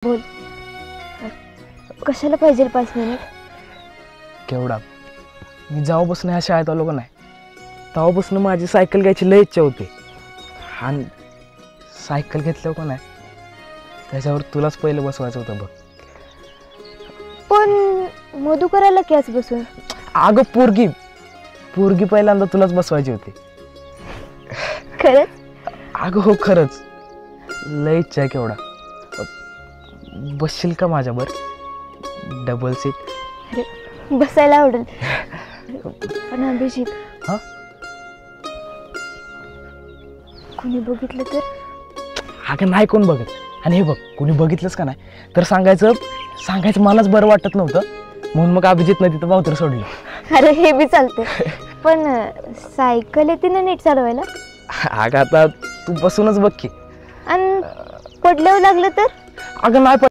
बोल. कशाला पाहिजे 5 मिनिट? केवढा मी जेव्हापासून ह्या शाळेत आलो का नाही तेव्हापासून माझी सायकल घ्यायची लय इच्छा होती. आणि सायकल घेतल्यावर का नाही त्याच्यावर तुलाच पहिले बसवायचं होतं बघ. पण मधु करायला कॅच बसून? अगं पोरगी पहिल्यांदा तुलाच बसवायची होती. खरंच? अगं हो खरंच लय इच्छा आहे. केवढा बसशील का माझ्यावर डबल सीट? अरे बसायला आवडेल पण अभिजित हा कोणी बघितलं तर? अगं नाही कोण बघत. आणि हे बघ कोणी बघितलंच का नाही तर सांगायचं मलाच बरं वाटत नव्हतं म्हणून मग अभिजित नाही तिथं भावतर सोडलं. अरे हे बी चालते पण सायकल येते ना नीट चालवायला? अगं आता तू बसूनच बघ की. आणि पडल्यावर लागलं तर? अगं नाही